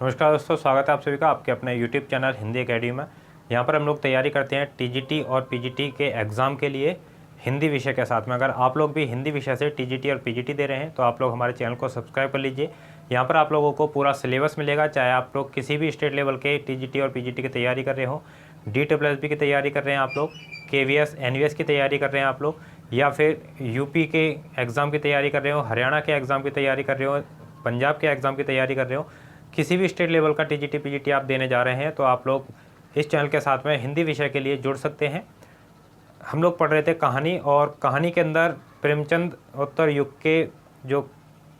नमस्कार दोस्तों, स्वागत है आप सभी का आपके अपने YouTube चैनल हिंदी अकेडमी में। यहाँ पर हम लोग तैयारी करते हैं TGT और PGT के एग्ज़ाम के लिए हिंदी विषय के साथ में। अगर आप लोग भी हिंदी विषय से TGT और PGT दे रहे हैं तो आप लोग हमारे चैनल को सब्सक्राइब कर लीजिए। यहाँ पर आप लोगों को पूरा सिलेबस मिलेगा, चाहे आप लोग किसी भी स्टेट लेवल के TGT और PGT की तैयारी कर रहे हो, DSSB की तैयारी कर रहे हैं आप लोग, KVS NVS की तैयारी कर रहे हैं आप लोग, या फिर यूपी के एग्ज़ाम की तैयारी कर रहे हो, हरियाणा के एग्ज़ाम की तैयारी कर रहे हो, पंजाब के एग्ज़ाम की तैयारी कर रहे हो, किसी भी स्टेट लेवल का TGT PGT आप देने जा रहे हैं तो आप लोग इस चैनल के साथ में हिंदी विषय के लिए जुड़ सकते हैं। हम लोग पढ़ रहे थे कहानी, और कहानी के अंदर प्रेमचंद उत्तर युग के जो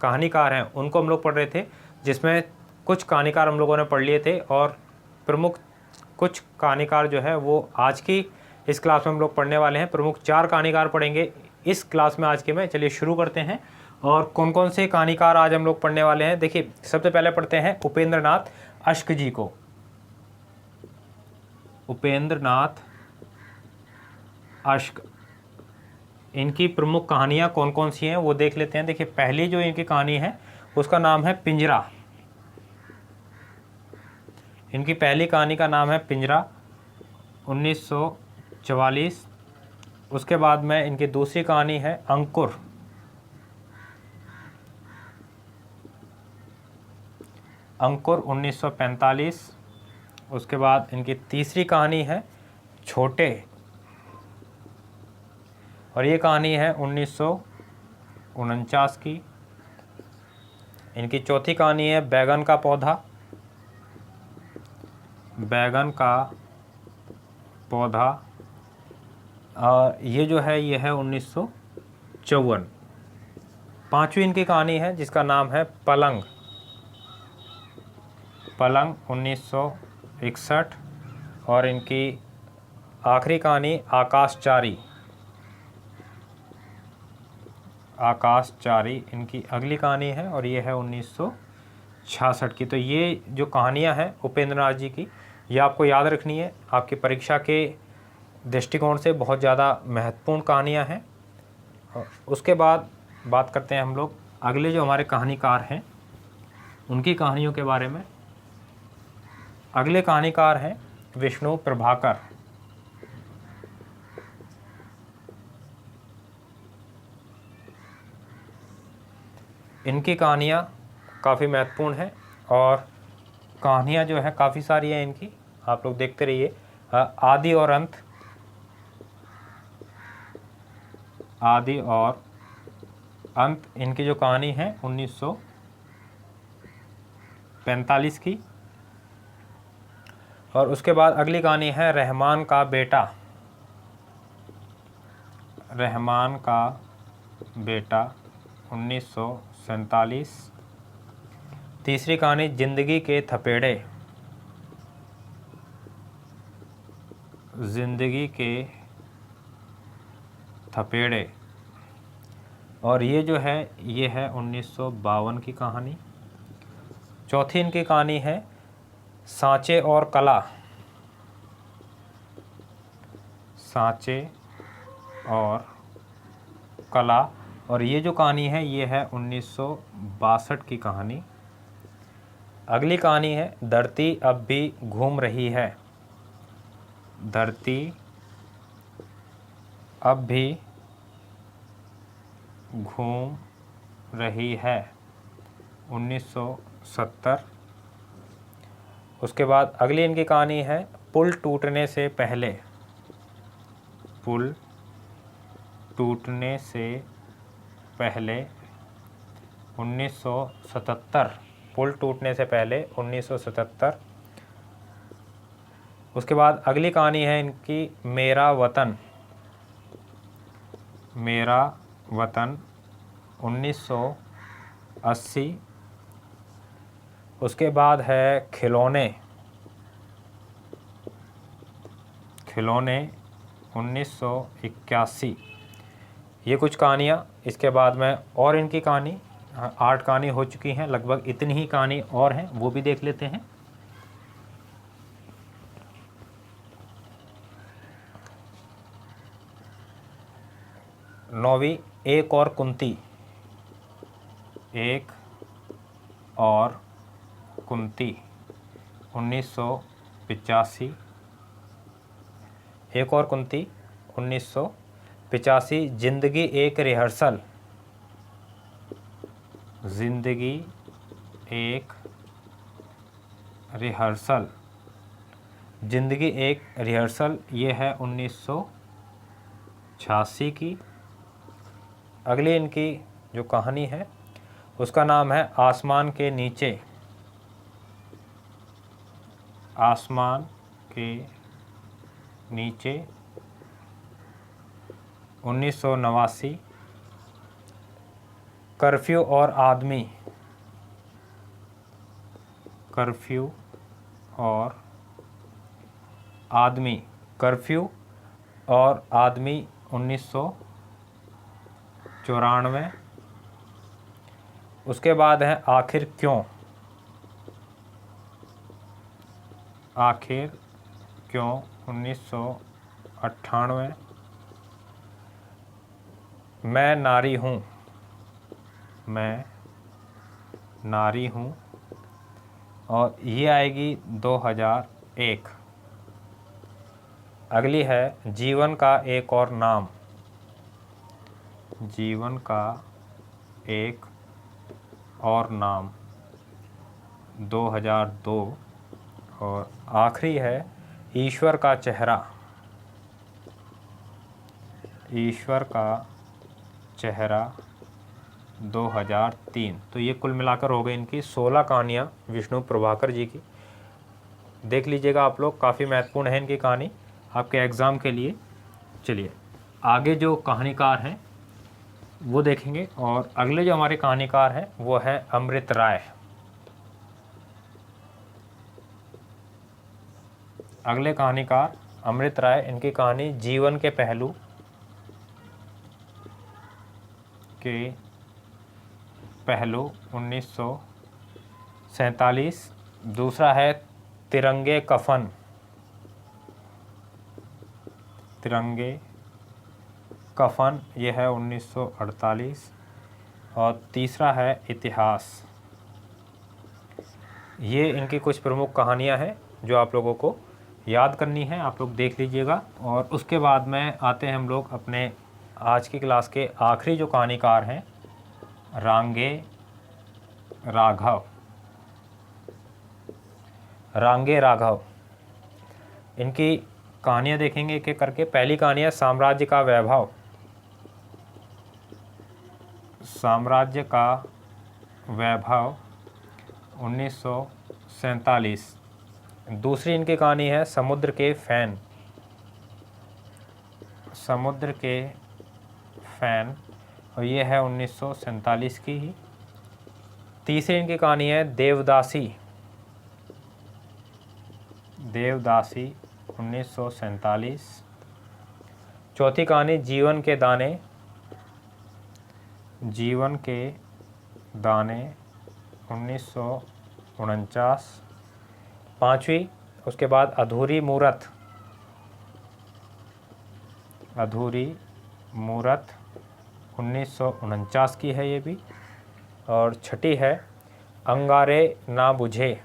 कहानीकार हैं उनको हम लोग पढ़ रहे थे, जिसमें कुछ कहानीकार हम लोगों ने पढ़ लिए थे और प्रमुख कुछ कहानीकार जो है वो आज की इस क्लास में हम लोग पढ़ने वाले हैं। प्रमुख 4 कहानीकार पढ़ेंगे इस क्लास में आज के में। चलिए शुरू करते हैं। और कौन कौन से कहानीकार आज हम लोग पढ़ने वाले हैं, देखिए सबसे पहले पढ़ते हैं उपेंद्र नाथ अश्क जी को। उपेंद्र नाथ अश्क, इनकी प्रमुख कहानियाँ कौन कौन सी हैं वो देख लेते हैं। देखिए पहली जो इनकी कहानी है उसका नाम है पिंजरा। इनकी पहली कहानी का नाम है पिंजरा, 1944। उसके बाद में इनकी दूसरी कहानी है अंकुर, अंकुर 1945। उसके बाद इनकी तीसरी कहानी है छोटे, और ये कहानी है 1949 की। इनकी चौथी कहानी है बैगन का पौधा, बैगन का पौधा, और ये जो है ये है 1954। पांचवी इनकी कहानी है जिसका नाम है पलंग, पलंग 1961। और इनकी आखिरी कहानी आकाशचारी, आकाशचारी इनकी अगली कहानी है, और ये है 1966 की। तो ये जो कहानियाँ हैं उपेंद्र नाथ जी की, ये आपको याद रखनी है, आपकी परीक्षा के दृष्टिकोण से बहुत ज़्यादा महत्वपूर्ण कहानियाँ हैं। उसके बाद बात करते हैं हम लोग अगले जो हमारे कहानीकार हैं उनकी कहानियों के बारे में। अगले कहानीकार हैं विष्णु प्रभाकर। इनकी कहानियाँ काफ़ी महत्वपूर्ण हैं, और कहानियाँ जो है काफ़ी सारी हैं इनकी, आप लोग देखते रहिए। आदि और अंत, आदि और अंत इनकी जो कहानी है 1945 की। और उसके बाद अगली कहानी है रहमान का बेटा, रहमान का बेटा 1947। तीसरी कहानी जिंदगी के थपेड़े, जिंदगी के थपेड़े, और ये जो है ये है 1952 की कहानी। चौथी इनकी कहानी है सांचे और कला, सांचे और कला, और ये जो कहानी है ये है 1962 की कहानी। अगली कहानी है धरती अब भी घूम रही है, धरती अब भी घूम रही है 1970। उसके बाद अगली इनकी कहानी है पुल टूटने से पहले, पुल टूटने से पहले 1977, पुल टूटने से पहले 1977। उसके बाद अगली कहानी है इनकी मेरा वतन, मेरा वतन 1980। उसके बाद है खिलौने, खिलौने 1981। ये कुछ कहानियाँ। इसके बाद में और इनकी कहानी 8 कहानी हो चुकी हैं, लगभग इतनी ही कहानी और हैं, वो भी देख लेते हैं। नौवीं एक और कुंती, एक और कुंती 1985। एक और कुंती 1985, जिंदगी एक रिहर्सल, जिंदगी एक रिहर्सल, जिंदगी एक रिहर्सल, ये है 1986 की। अगली इनकी जो कहानी है उसका नाम है आसमान के नीचे, आसमान के नीचे, 1989। कर्फ्यू और आदमी, कर्फ्यू और आदमी, कर्फ्यू और आदमी 1994। उसके बाद है आखिर क्यों, आखिर क्यों 1998। मैं नारी हूँ, मैं नारी हूँ, और ये आएगी 2001। अगली है जीवन का एक और नाम, जीवन का एक और नाम 2002। और आखिरी है ईश्वर का चेहरा, ईश्वर का चेहरा 2003। तो ये कुल मिलाकर हो गई इनकी 16 कहानियाँ विष्णु प्रभाकर जी की। देख लीजिएगा आप लोग, काफ़ी महत्वपूर्ण है इनकी कहानी आपके एग्ज़ाम के लिए। चलिए आगे जो कहानीकार हैं वो देखेंगे, और अगले जो हमारे कहानीकार हैं वो है अमृत राय। अगले कहानीकार अमृत राय, इनकी कहानी जीवन के पहलू के पहलू 1947। दूसरा है तिरंगे कफन, तिरंगे कफन, ये है 1948। और तीसरा है इतिहास। ये इनकी कुछ प्रमुख कहानियां हैं जो आप लोगों को याद करनी है, आप लोग देख लीजिएगा। और उसके बाद में आते हैं हम लोग अपने आज की क्लास के आखिरी जो कहानीकार हैं, रांगे राघव। रांगे राघव, इनकी कहानियाँ देखेंगे एक एक करके। पहली कहानी है साम्राज्य का वैभव, साम्राज्य का वैभव 1947। दूसरी इनकी कहानी है समुद्र के फैन, समुद्र के फैन, और ये है 1947 की ही। तीसरी इनकी कहानी है देवदासी, देवदासी 1947। चौथी कहानी जीवन के दाने, जीवन के दाने 1949। पांचवी उसके बाद अधूरी मूरत, अधूरी मूरत 1949 की है ये भी। और छठी है अंगारे ना बुझे,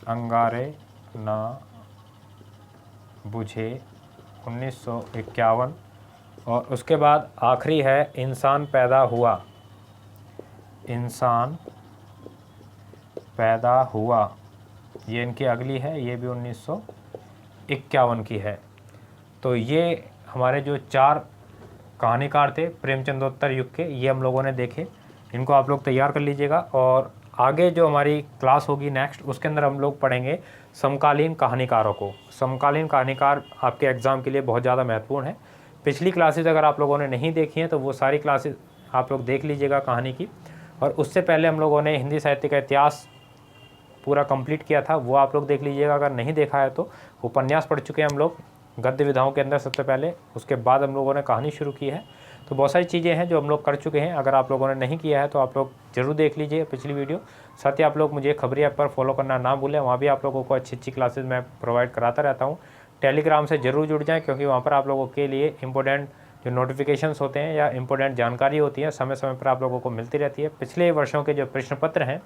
अंगारे ना बुझे 1951। और उसके बाद आखिरी है इंसान पैदा हुआ, इंसान पैदा हुआ, ये इनकी अगली है, ये भी 1951 की है। तो ये हमारे जो 4 कहानीकार थे प्रेमचंदोत्तर युग के, ये हम लोगों ने देखे। इनको आप लोग तैयार कर लीजिएगा। और आगे जो हमारी क्लास होगी नेक्स्ट, उसके अंदर हम लोग पढ़ेंगे समकालीन कहानीकारों को। समकालीन कहानीकार आपके एग्ज़ाम के लिए बहुत ज़्यादा महत्वपूर्ण है। पिछली क्लासेज अगर आप लोगों ने नहीं देखी हैं तो वो सारी क्लासेज आप लोग देख लीजिएगा कहानी की। और उससे पहले हम लोगों ने हिंदी साहित्य का इतिहास पूरा कंप्लीट किया था, वो आप लोग देख लीजिएगा। अगर नहीं देखा है तो उपन्यास पढ़ चुके हैं हम लोग गद्य विधाओं के अंदर सबसे पहले, उसके बाद हम लोगों ने कहानी शुरू की है। तो बहुत सारी चीज़ें हैं जो हम लोग कर चुके हैं। अगर आप लोगों ने नहीं किया है तो आप लोग ज़रूर देख लीजिए पिछली वीडियो। साथ ही आप लोग मुझे खबरी ऐप पर फॉलो करना ना भूलें, वहाँ भी आप लोगों को अच्छी अच्छी क्लासेज मैं प्रोवाइड कराता रहता हूँ। टेलीग्राम से ज़रूर जुड़ जाएँ, क्योंकि वहाँ पर आप लोगों के लिए इंपॉर्टेंट जो नोटिफिकेशंस होते हैं या इंपॉर्टेंट जानकारी होती है समय समय पर आप लोगों को मिलती रहती है। पिछले वर्षों के जो प्रश्न पत्र हैं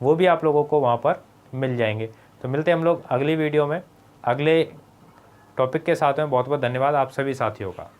वो भी आप लोगों को वहाँ पर मिल जाएंगे। तो मिलते हैं हम लोग अगली वीडियो में अगले टॉपिक के साथ में। बहुत बहुत धन्यवाद आप सभी साथियों का।